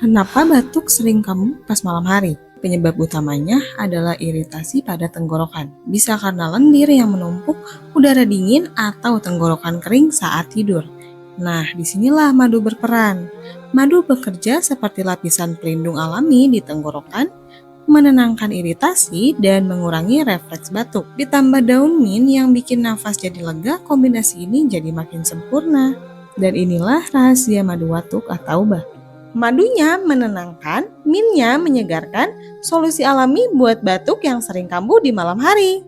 Kenapa batuk sering kambuh pas malam hari? Penyebab utamanya adalah iritasi pada tenggorokan. Bisa karena lendir yang menumpuk, udara dingin, atau tenggorokan kering saat tidur. Nah, disinilah madu berperan. Madu bekerja seperti lapisan pelindung alami di tenggorokan, menenangkan iritasi dan mengurangi refleks batuk. Ditambah daun mint yang bikin nafas jadi lega, kombinasi ini jadi makin sempurna. Dan inilah rahasia madu watuk atau batuk. Madunya menenangkan, mintnya menyegarkan, solusi alami buat batuk yang sering kambuh di malam hari.